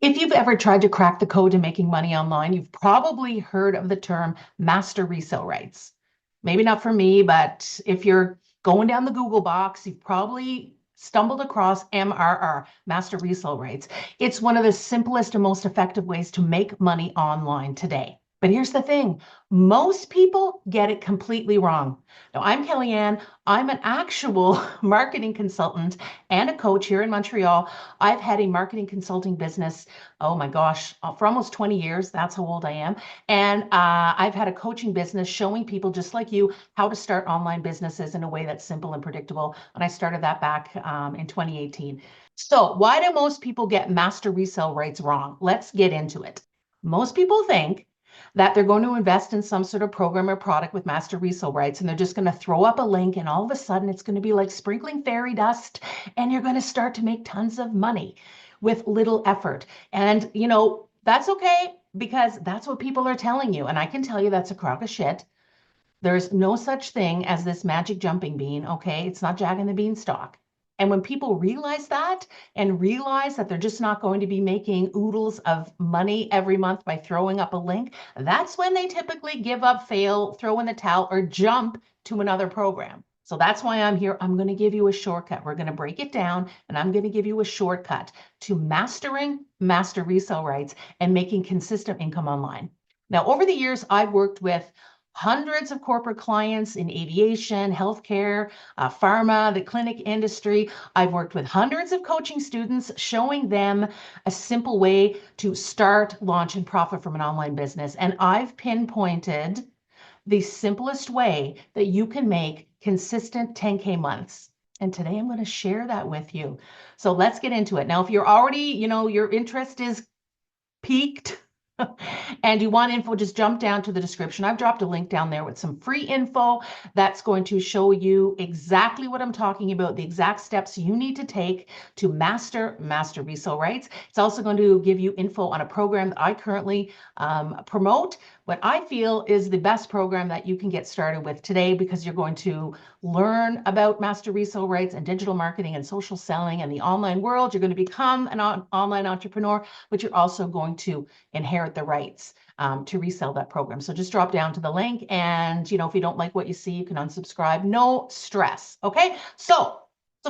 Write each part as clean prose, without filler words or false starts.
If you've ever tried to crack the code to making money online, you've probably heard of the term Master Resell Rights. Maybe not for me, but if you're going down the Google box, you've probably stumbled across MRR, Master Resell Rights. It's one of the simplest and most effective ways to make money online today. But here's the thing, most people get it completely wrong. Now, I'm Kellie-Ann. I'm an actual marketing consultant and a coach here in Montreal. I've had a marketing consulting business, oh my gosh, for almost 20 years. That's how old I am. And I've had a coaching business showing people just like you how to start online businesses in a way that's simple and predictable. And I started that back in 2018. So why do most people get master resale rights wrong? Let's get into it. Most people think that they're going to invest in some sort of program or product with master resale rights, and they're just going to throw up a link, and all of a sudden it's going to be like sprinkling fairy dust, and you're going to start to make tons of money with little effort. And, that's okay because that's what people are telling you. And I can tell you that's a crock of shit. There's no such thing as this magic jumping bean, okay? It's not Jack and the Beanstalk. And when people realize that and realize that they're just not going to be making oodles of money every month by throwing up a link, that's when they typically give up, fail, throw in the towel, or jump to another program. So that's why I'm here. I'm going to give you a shortcut. We're going to break it down, and I'm going to give you a shortcut to mastering master resale rights and making consistent income online. Now, over the years, I've worked with hundreds of corporate clients in aviation, healthcare, pharma, the clinic industry. I've worked with hundreds of coaching students, showing them a simple way to start, launch, and profit from an online business. And I've pinpointed the simplest way that you can make consistent 10K months. And today I'm going to share that with you. So let's get into it. Now, if you're already, your interest is peaked, and you want info, just jump down to the description. I've dropped a link down there with some free info that's going to show you exactly what I'm talking about, the exact steps you need to take to master resale rights. It's also going to give you info on a program that I currently promote, what I feel is the best program that you can get started with today, because you're going to learn about master resale rights and digital marketing and social selling and the online world. You're going to become an online entrepreneur, but you're also going to inherit the rights to resell that program. So just drop down to the link, and if you don't like what you see, you can unsubscribe. No stress. Okay. So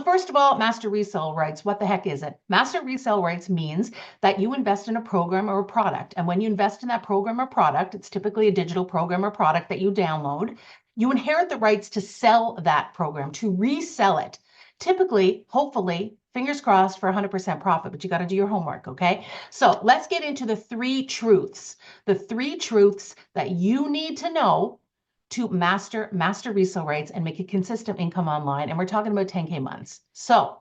first of all, master resale rights, what the heck is it? Master resale rights means that you invest in a program or a product. And when you invest in that program or product, it's typically a digital program or product that you download. You inherit the rights to sell that program, to resell it. Typically, hopefully, fingers crossed for 100% profit, but you got to do your homework, okay? So let's get into the three truths that you need to know to master resale rights and make a consistent income online. And we're talking about 10K months. So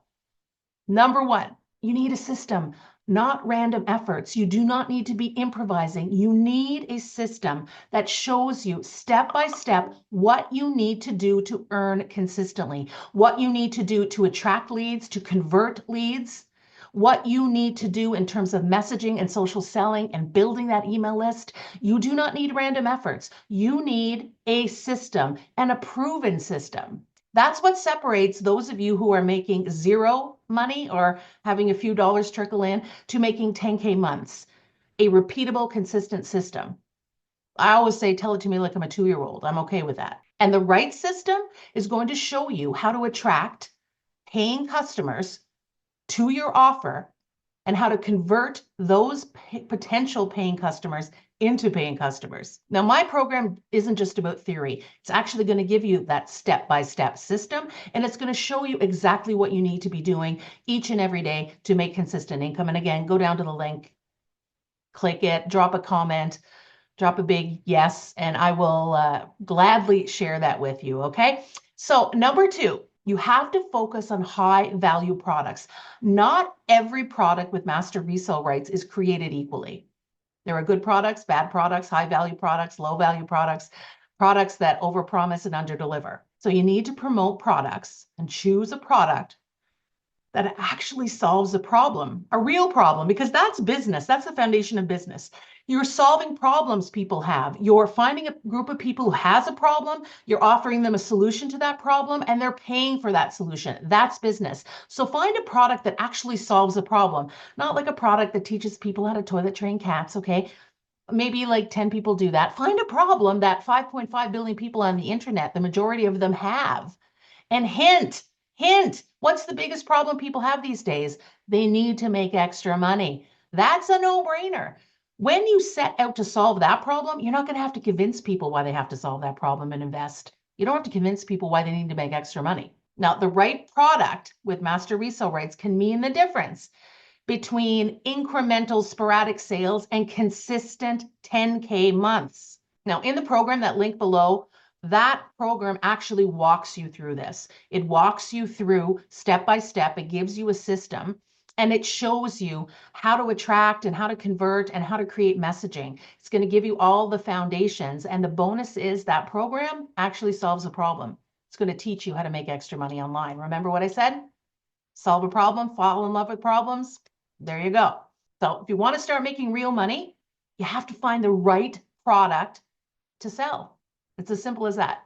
number one, you need a system, not random efforts. You do not need to be improvising. You need a system that shows you step by step what you need to do to earn consistently, what you need to do to attract leads, to convert leads, what you need to do in terms of messaging and social selling and building that email list. You do not need random efforts. You need a system, and a proven system. That's what separates those of you who are making zero money or having a few dollars trickle in to making 10K months. A repeatable, consistent system. I always say, tell it to me like I'm a 2-year-old. I'm okay with that. And the right system is going to show you how to attract paying customers to your offer and how to convert those potential paying customers into paying customers. Now, my program isn't just about theory. It's actually going to give you that step-by-step system, and it's going to show you exactly what you need to be doing each and every day to make consistent income. And again, go down to the link, click it, drop a comment, drop a big yes, and I will gladly share that with you, okay? So number two, you have to focus on high value products. Not every product with master resale rights is created equally. There are good products, bad products, high value products, low value products, products that overpromise and underdeliver. So you need to promote products and choose a product that actually solves a problem, a real problem, because that's business. That's the foundation of business. You're solving problems people have. You're finding a group of people who has a problem. You're offering them a solution to that problem, and they're paying for that solution. That's business. So find a product that actually solves a problem, not like a product that teaches people how to toilet train cats, okay? Maybe like 10 people do that. Find a problem that 5.5 billion people on the internet, the majority of them have. And hint, what's the biggest problem people have these days? They need to make extra money. That's a no-brainer. When you set out to solve that problem, you're not going to have to convince people why they have to solve that problem and invest. You don't have to convince people why they need to make extra money. Now, the right product with Master Resell Rights can mean the difference between incremental sporadic sales and consistent 10K months. Now, in the program, that link below, that program actually walks you through this. It walks you through step by step. It gives you a system and it shows you how to attract and how to convert and how to create messaging. It's going to give you all the foundations. And the bonus is that program actually solves a problem. It's going to teach you how to make extra money online. Remember what I said? Solve a problem, fall in love with problems. There you go. So if you want to start making real money, you have to find the right product to sell. It's as simple as that.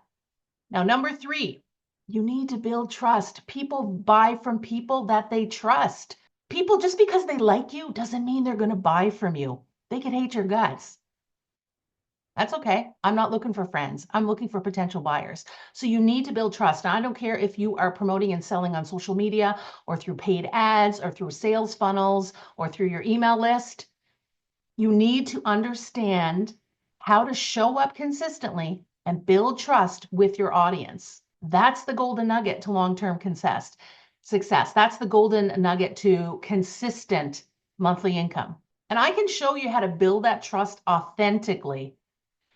Now, number 3, you need to build trust. People buy from people that they trust. People, just because they like you doesn't mean they're going to buy from you. They can hate your guts. That's okay. I'm not looking for friends. I'm looking for potential buyers. So you need to build trust. Now, I don't care if you are promoting and selling on social media or through paid ads or through sales funnels or through your email list. You need to understand how to show up consistently and build trust with your audience. That's the golden nugget to long-term success. That's the golden nugget to consistent monthly income. And I can show you how to build that trust authentically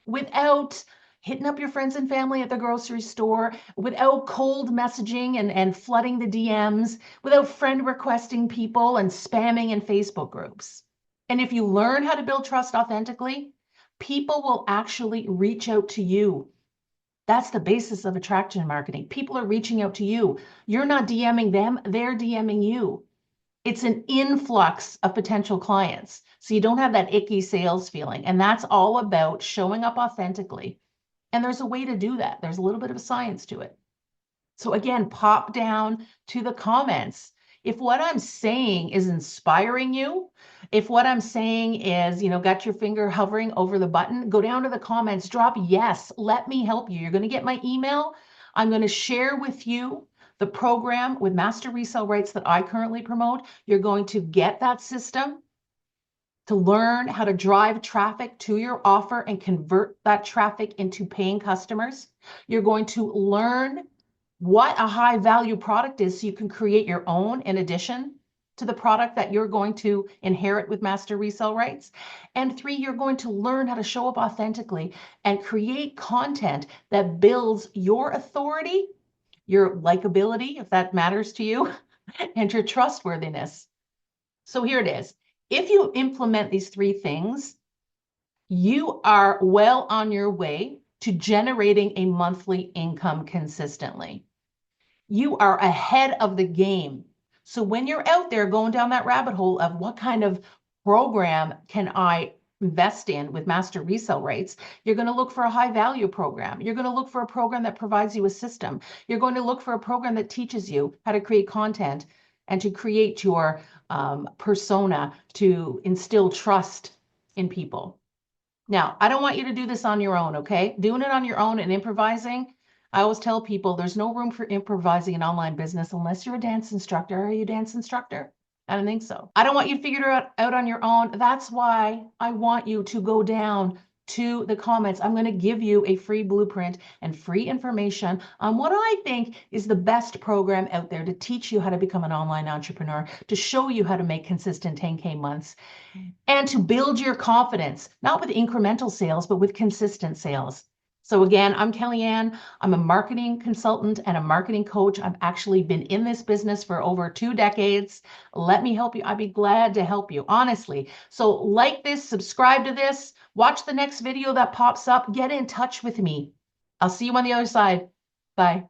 without hitting up your friends and family at the grocery store, without cold messaging and flooding the DMs, without friend requesting people and spamming in Facebook groups. And if you learn how to build trust authentically, people will actually reach out to you. That's the basis of attraction marketing. People are reaching out to you. You're not DMing them, they're DMing you. It's an influx of potential clients. So you don't have that icky sales feeling. And that's all about showing up authentically. And there's a way to do that. There's a little bit of a science to it. So again, pop down to the comments. If what I'm saying is inspiring you, if what I'm saying is, got your finger hovering over the button, go down to the comments, drop yes, let me help you. You're going to get my email. I'm going to share with you the program with Master Resell Rights that I currently promote. You're going to get that system to learn how to drive traffic to your offer and convert that traffic into paying customers. You're going to learn what a high value product is so you can create your own in addition to the product that you're going to inherit with Master Resell Rights. And 3, you're going to learn how to show up authentically and create content that builds your authority, your likability, if that matters to you, and your trustworthiness. So here it is. If you implement these 3 things, you are well on your way to generating a monthly income consistently. You are ahead of the game. So when you're out there going down that rabbit hole of what kind of program can I invest in with Master Resell Rights, you're going to look for a high value program. You're going to look for a program that provides you a system. You're going to look for a program that teaches you how to create content and to create your persona, to instill trust in people. Now, I don't want you to do this on your own, okay? Doing it on your own and improvising, I always tell people there's no room for improvising in online business unless you're a dance instructor. Are you a dance instructor? I don't think so. I don't want you to figure it out on your own. That's why I want you to go down to the comments. I'm going to give you a free blueprint and free information on what I think is the best program out there to teach you how to become an online entrepreneur, to show you how to make consistent 10K months, and to build your confidence, not with incremental sales, but with consistent sales. So again, I'm Kellie-Ann. I'm a marketing consultant and a marketing coach. I've actually been in this business for over 2 decades. Let me help you. I'd be glad to help you, honestly. So like this, subscribe to this, watch the next video that pops up, get in touch with me. I'll see you on the other side. Bye.